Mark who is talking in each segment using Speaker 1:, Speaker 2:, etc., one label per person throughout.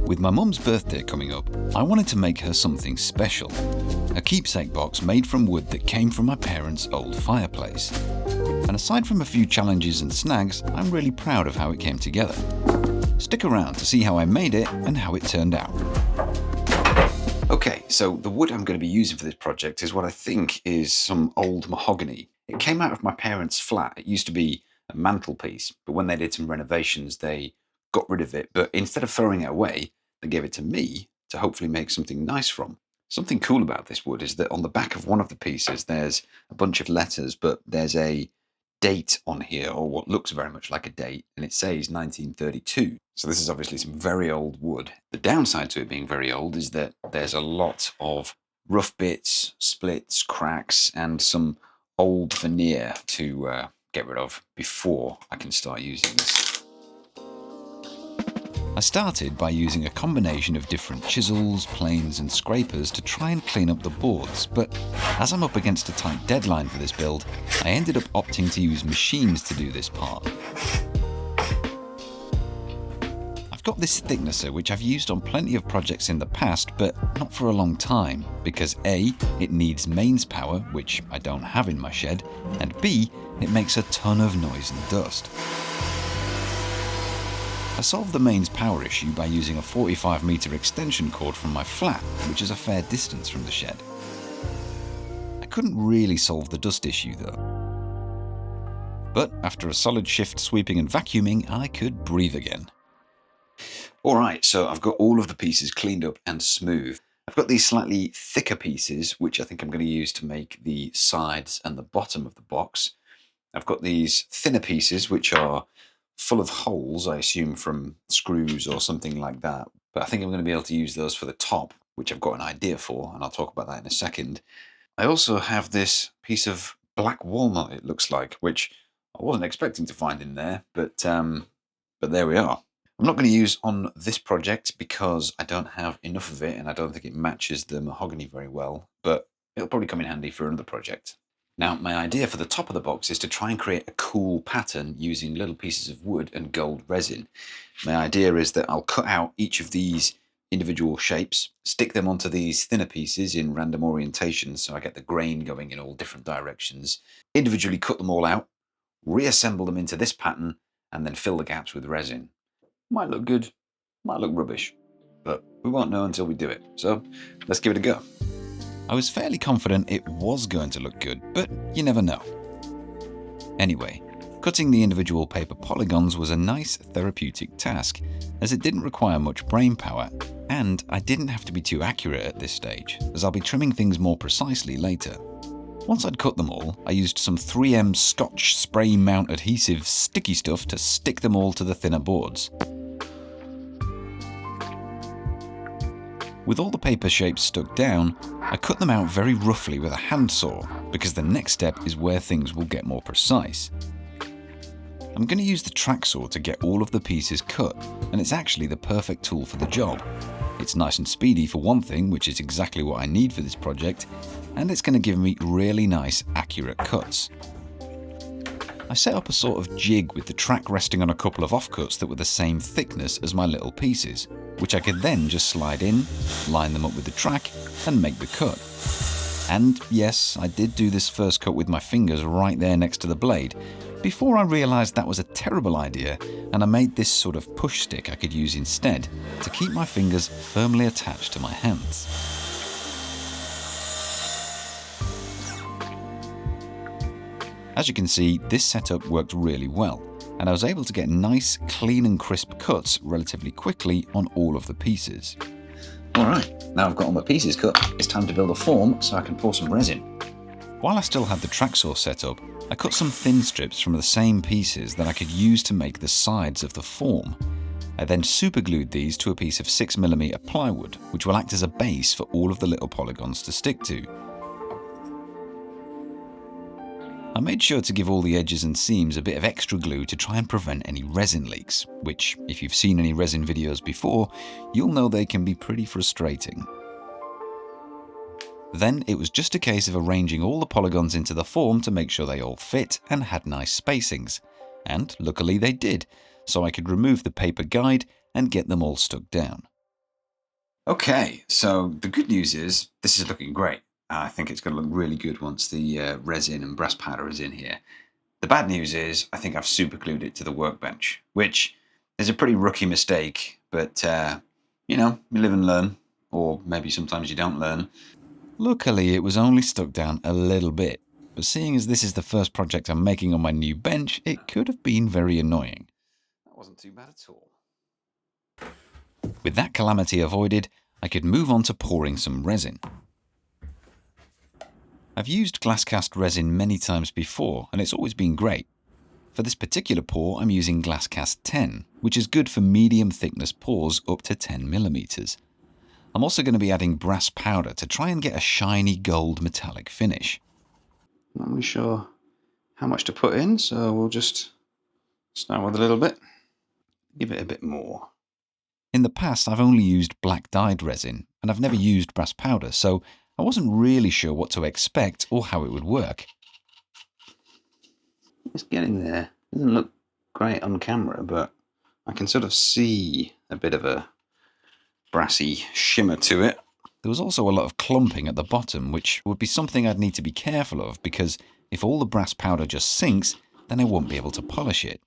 Speaker 1: With my mum's birthday coming up, I wanted to make her something special. A keepsake box made from wood that came from my parents' old fireplace. And aside from a few challenges and snags, I'm really proud of how it came together. Stick around to see how I made it and how it turned out. Okay, so the wood I'm going to be using for this project is what I think is some old mahogany. It came out of my parents' flat. It used to be a mantelpiece, but when they did some renovations, they got rid of it. But instead of throwing it away, they gave it to me to hopefully make something nice from. Something cool about this wood is that on the back of one of the pieces, there's a bunch of letters, but there's a date on here, or what looks very much like a date, and it says 1932. So this is obviously some very old wood. The downside to it being very old is that there's a lot of rough bits, splits, cracks, and some old veneer to get rid of before I can start using this. I started by using a combination of different chisels, planes and scrapers to try and clean up the boards, but as I'm up against a tight deadline for this build, I ended up opting to use machines to do this part. I've got this thicknesser which I've used on plenty of projects in the past, but not for a long time, because A, it needs mains power, which I don't have in my shed, and B, it makes a ton of noise and dust. I solved the mains power issue by using a 45-meter extension cord from my flat, which is a fair distance from the shed. I couldn't really solve the dust issue though. But after a solid shift sweeping and vacuuming, I could breathe again. Alright, so I've got all of the pieces cleaned up and smooth. I've got these slightly thicker pieces, which I think I'm going to use to make the sides and the bottom of the box. I've got these thinner pieces, which are full of holes, I assume from screws or something like that. But I think I'm going to be able to use those for the top, which I've got an idea for, and I'll talk about that in a second. I also have this piece of black walnut, it looks like, which I wasn't expecting to find in there, but there we are. I'm not going to use on this project because I don't have enough of it, and I don't think it matches the mahogany very well, but it'll probably come in handy for another project. Now, my idea for the top of the box is to try and create a cool pattern using little pieces of wood and gold resin. My idea is that I'll cut out each of these individual shapes, stick them onto these thinner pieces in random orientations so I get the grain going in all different directions, individually cut them all out, reassemble them into this pattern, and then fill the gaps with resin. Might look good, might look rubbish, but we won't know until we do it. So let's give it a go. I was fairly confident it was going to look good, but you never know. Anyway, cutting the individual paper polygons was a nice therapeutic task, as it didn't require much brain power, and I didn't have to be too accurate at this stage, as I'll be trimming things more precisely later. Once I'd cut them all, I used some 3M Scotch spray mount adhesive sticky stuff to stick them all to the thinner boards. With all the paper shapes stuck down, I cut them out very roughly with a handsaw, because the next step is where things will get more precise. I'm going to use the track saw to get all of the pieces cut, and it's actually the perfect tool for the job. It's nice and speedy for one thing, which is exactly what I need for this project, and it's going to give me really nice, accurate cuts. I set up a sort of jig with the track resting on a couple of offcuts that were the same thickness as my little pieces, which I could then just slide in, line them up with the track, and make the cut. And yes, I did do this first cut with my fingers right there next to the blade, before I realised that was a terrible idea, and I made this sort of push stick I could use instead to keep my fingers firmly attached to my hands. As you can see, this setup worked really well, and I was able to get nice, clean and crisp cuts relatively quickly on all of the pieces. Alright, now I've got all my pieces cut, it's time to build a form so I can pour some resin. While I still had the track saw set up, I cut some thin strips from the same pieces that I could use to make the sides of the form. I then superglued these to a piece of 6mm plywood, which will act as a base for all of the little polygons to stick to. I made sure to give all the edges and seams a bit of extra glue to try and prevent any resin leaks, which, if you've seen any resin videos before, you'll know they can be pretty frustrating. Then it was just a case of arranging all the polygons into the form to make sure they all fit and had nice spacings. And luckily they did, so I could remove the paper guide and get them all stuck down. Okay, so the good news is this is looking great. I think it's going to look really good once the resin and brass powder is in here. The bad news is I think I've super glued it to the workbench, which is a pretty rookie mistake, but you know, you live and learn, or maybe sometimes you don't learn. Luckily, it was only stuck down a little bit, but seeing as this is the first project I'm making on my new bench, it could have been very annoying. That wasn't too bad at all. With that calamity avoided, I could move on to pouring some resin. I've used glass cast resin many times before, and it's always been great. For this particular pour, I'm using glass cast 10, which is good for medium thickness pours up to 10mm. I'm also going to be adding brass powder to try and get a shiny gold metallic finish. Not really sure how much to put in, so we'll just start with a little bit. Give it a bit more. In the past, I've only used black dyed resin, and I've never used brass powder, so I wasn't really sure what to expect or how it would work. It's getting there. It doesn't look great on camera, but I can sort of see a bit of a brassy shimmer to it. There was also a lot of clumping at the bottom, which would be something I'd need to be careful of, because if all the brass powder just sinks, then I won't be able to polish it.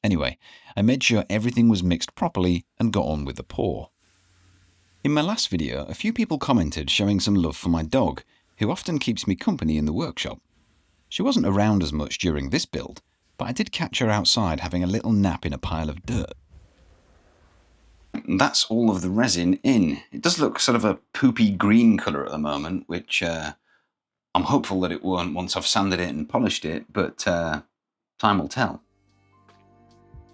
Speaker 1: Anyway, I made sure everything was mixed properly and got on with the pour. In my last video, a few people commented showing some love for my dog, who often keeps me company in the workshop. She wasn't around as much during this build, but I did catch her outside having a little nap in a pile of dirt. That's all of the resin in. It does look sort of a poopy green colour at the moment, which I'm hopeful that it won't once I've sanded it and polished it, but time will tell.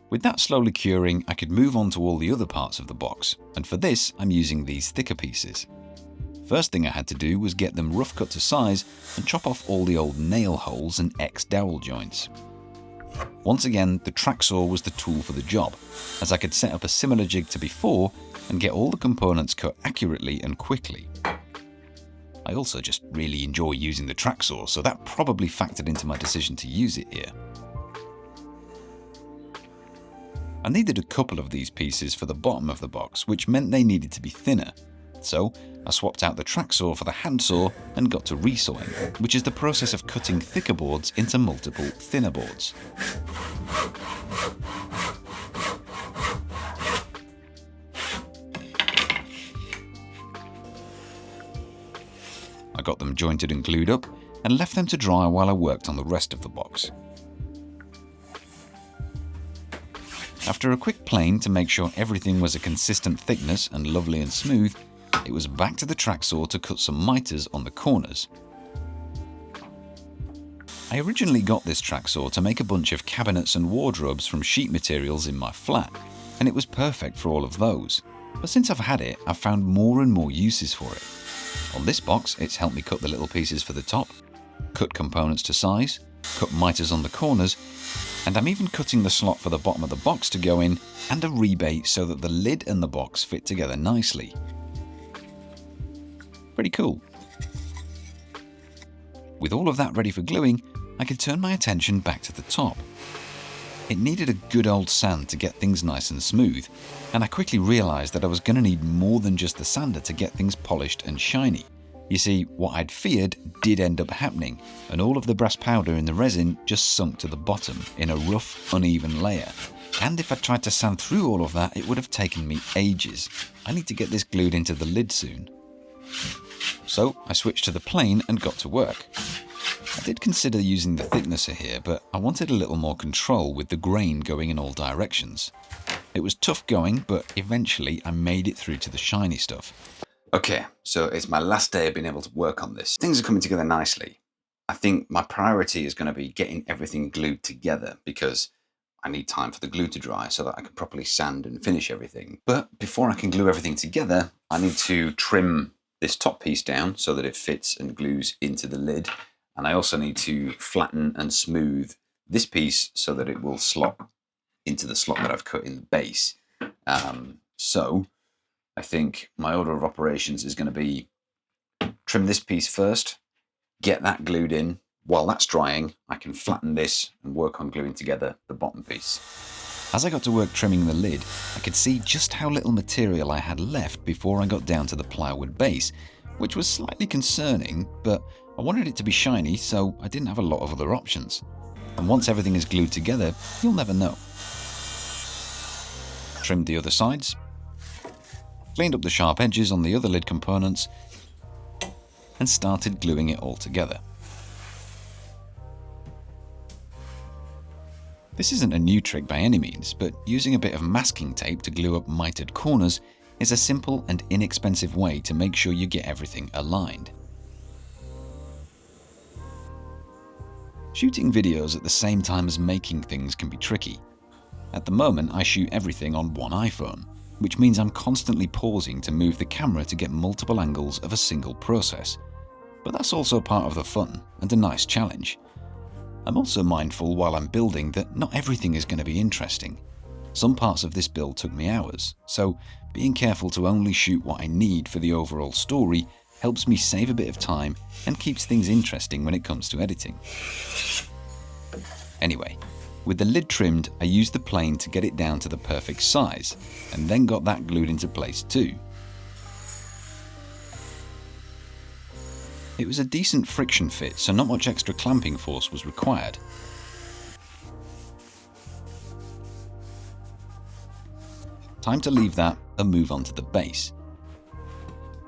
Speaker 1: With that slowly curing, I could move on to all the other parts of the box, and for this I'm using these thicker pieces. First thing I had to do was get them rough cut to size and chop off all the old nail holes and X-dowel joints. Once again, the track saw was the tool for the job, as I could set up a similar jig to before and get all the components cut accurately and quickly. I also just really enjoy using the track saw, so that probably factored into my decision to use it here. I needed a couple of these pieces for the bottom of the box, which meant they needed to be thinner. So I swapped out the track saw for the hand saw and got to resawing, which is the process of cutting thicker boards into multiple thinner boards. I got them jointed and glued up and left them to dry while I worked on the rest of the box. After a quick plane to make sure everything was a consistent thickness and lovely and smooth, it was back to the track saw to cut some miters on the corners. I originally got this track saw to make a bunch of cabinets and wardrobes from sheet materials in my flat, and it was perfect for all of those. But since I've had it, I've found more and more uses for it. On this box, it's helped me cut the little pieces for the top, cut components to size, cut miters on the corners, and I'm even cutting the slot for the bottom of the box to go in, and a rebate so that the lid and the box fit together nicely. Pretty cool. With all of that ready for gluing, I could turn my attention back to the top. It needed a good old sand to get things nice and smooth, and I quickly realised that I was going to need more than just the sander to get things polished and shiny. You see, what I'd feared did end up happening, and all of the brass powder in the resin just sunk to the bottom in a rough, uneven layer. And if I tried to sand through all of that, it would have taken me ages. I need to get this glued into the lid soon. So I switched to the plane and got to work. I did consider using the thicknesser here, but I wanted a little more control with the grain going in all directions. It was tough going, but eventually I made it through to the shiny stuff. Okay, so it's my last day of being able to work on this. Things are coming together nicely. I think my priority is going to be getting everything glued together because I need time for the glue to dry so that I can properly sand and finish everything. But before I can glue everything together, I need to trim this top piece down so that it fits and glues into the lid. And I also need to flatten and smooth this piece so that it will slot into the slot that I've cut in the base. So I think my order of operations is going to be trim this piece first, get that glued in. While that's drying, I can flatten this and work on gluing together the bottom piece. As I got to work trimming the lid, I could see just how little material I had left before I got down to the plywood base, which was slightly concerning, but I wanted it to be shiny, so I didn't have a lot of other options. And once everything is glued together, you'll never know. Trimmed the other sides, cleaned up the sharp edges on the other lid components, and started gluing it all together. This isn't a new trick by any means, but using a bit of masking tape to glue up mitered corners is a simple and inexpensive way to make sure you get everything aligned. Shooting videos at the same time as making things can be tricky. At the moment, I shoot everything on one iPhone, which means I'm constantly pausing to move the camera to get multiple angles of a single process. But that's also part of the fun and a nice challenge. I'm also mindful while I'm building that not everything is going to be interesting. Some parts of this build took me hours, so being careful to only shoot what I need for the overall story helps me save a bit of time and keeps things interesting when it comes to editing. Anyway, with the lid trimmed, I used the plane to get it down to the perfect size, and then got that glued into place too. It was a decent friction fit, so not much extra clamping force was required. Time to leave that and move on to the base.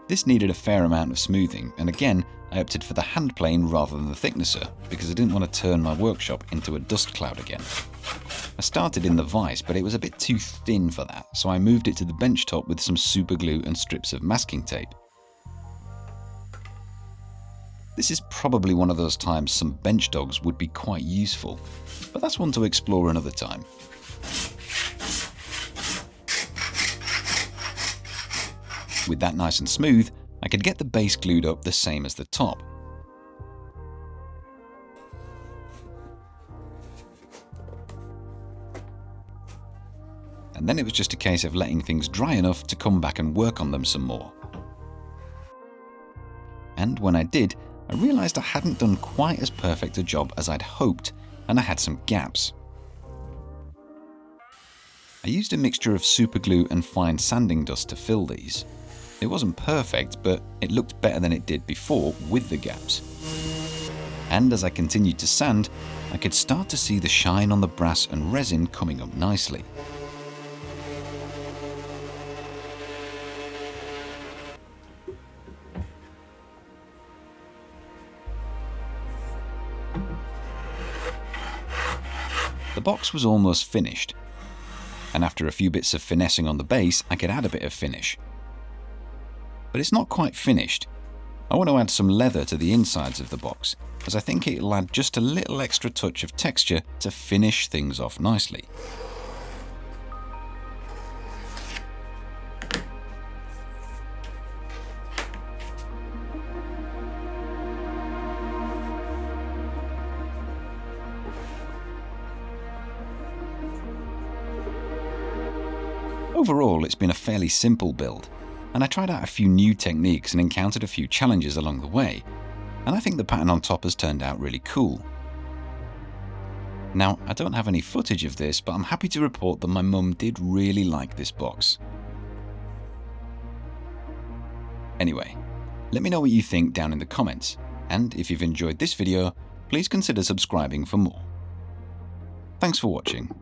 Speaker 1: This needed a fair amount of smoothing, and again, I opted for the hand plane rather than the thicknesser, because I didn't want to turn my workshop into a dust cloud again. I started in the vise, but it was a bit too thin for that, so I moved it to the bench top with some super glue and strips of masking tape. This is probably one of those times some bench dogs would be quite useful, but that's one to explore another time. With that nice and smooth, I could get the base glued up the same as the top. And then it was just a case of letting things dry enough to come back and work on them some more. And when I did, I realised I hadn't done quite as perfect a job as I'd hoped, and I had some gaps. I used a mixture of superglue and fine sanding dust to fill these. It wasn't perfect, but it looked better than it did before with the gaps. And as I continued to sand, I could start to see the shine on the brass and resin coming up nicely. The box was almost finished, and after a few bits of finessing on the base, I could add a bit of finish. But it's not quite finished. I want to add some leather to the insides of the box, as I think it'll add just a little extra touch of texture to finish things off nicely. Overall, it's been a fairly simple build, and I tried out a few new techniques and encountered a few challenges along the way, and I think the pattern on top has turned out really cool. Now, I don't have any footage of this, but I'm happy to report that my mum did really like this box. Anyway, let me know what you think down in the comments, and if you've enjoyed this video, please consider subscribing for more. Thanks for watching.